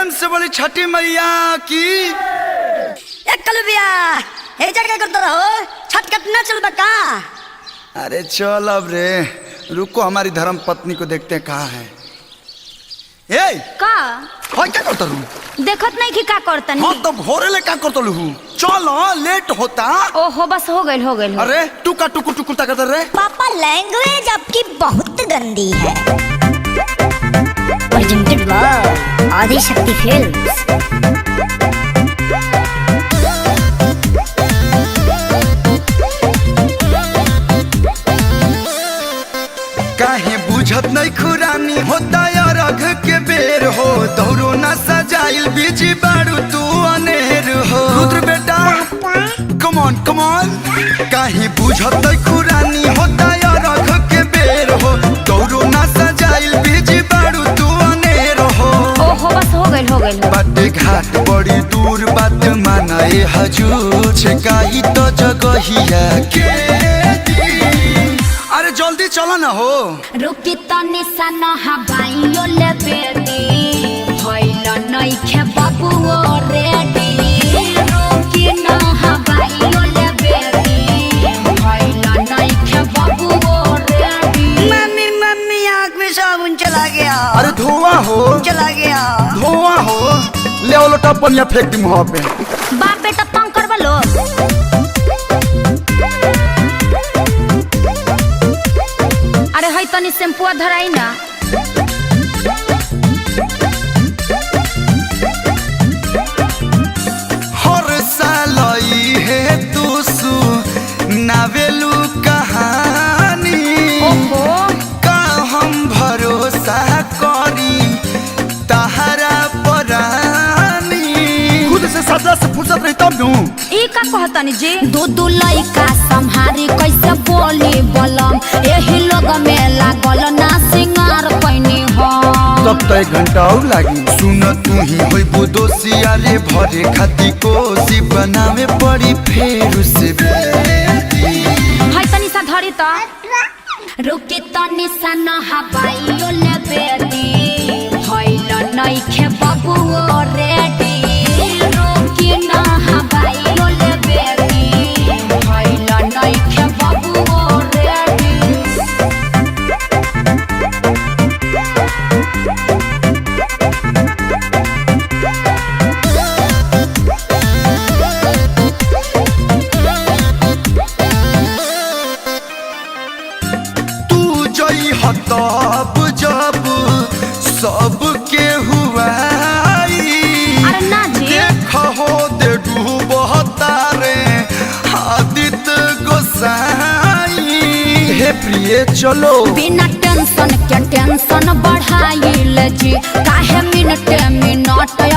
प्रेम से बोली छठी मैया की। कलबिया हे जगह करता रहो, छठ कटना चल बका। अरे चल अब रे, रुको हमारी धर्म पत्नी को देखते हैं कहाँ है। ए का होय क्या करता लू? देखत नहीं कि का करतनी। हाँ तो भोरे ले क्या करता लू? चलो लेट होता। ओहो बस हो गइल हो गइल। अरे टुका टुकुर टुकुर ता करता रे। पापा लैंग्वेज आपकी बहुत गंदी है। प्रेजेंटेड बाय आदि शक्ति फिल्म्स। काहे बुझत नहीं खुरानी होता यार अघ के बेर हो, दौरो ना सजाइल बीजी बारू तू अनेर हो। रुद्र बेटा कम ऑन कम ऑन। काहे बुझत नहीं खुरानी होता यार अघ के बेर हो, दौरो ना सजाइल बीजी बारू तू अनेर हो। ओहो बस हो गइल। बाटे घाट बड़ी दूर बात मानाए हजूर छकाई तो जगहिया के दी। अरे जल्दी चलो ना हो। रुकी तनी सन हवाइयो ले बेटी, भइल नइखे बाबू रेडी। रुकी न हवाइयो ले बेटी, भइल नइखे बाबू रेडी। मम्मी मम्मी आँख में साबुन चला गया। अरे धुआं हो चला गया। धुआं हो, ले वो लोटा पनिया फेंक दी मुँह पे। बाप बेटा तंग करबा लो। अरे हई तनी शैम्पूआ धराई ना। हर साल है तू सु नावेलू कहानी। ओहो का हम भरोसा करी तहरा परानी। खुद से सदा से फुर्सत रही तब नू। ई का कहतनी जी? दू लइका संहारी कैसे बोली बलम, एही लोग में लागल ना सिंगार पैनी हो। तब तो 1 घंटा और लागी। सुन तू ही होई बुदोसी, अरे भरे खाती कोसी बनावे पड़ी फेर से बेटी। हई तनी सा धरी त। रुकी तनी सा न हवाइयो ले बेटी, भइल नइखे बाबू रेडी। रुकी न हवाइयो ले बेटी, भइल नइखे बाबू रेडी। तू जई हतब जब सबके हुआई। अरे ना जी। देख हो दे डूबता रे आदित्य गोसाई। हे प्रिय चलो। बिना टेंशन के टेंशन बढ़ाइल जी, काहे मिनट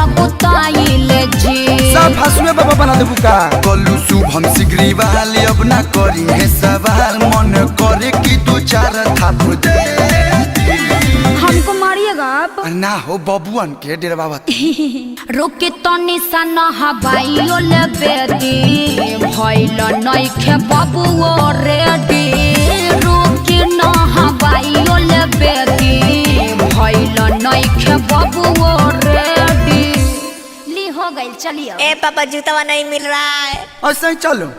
अगुताइल जी। सब हंसुए बाबा बना देबू का। कलू शुभम सिगरी वाले अब ना करी है सवाल, मन करे कि 2-4 थाप दे दी। हमको मारिएगा आप। ना हो बबुअन के डेरा बाबा। रुकी तनी सा न हवाइयो ले बेटी, भइल नइखे बाबू रेडी। रुकी न हवाइयो ले बेटी, भइल नइखे बाबू रेडी। ली हो गइल चलिए। ए पापा जूतावा नहीं मिल रहा है। ऐसे ही चलो।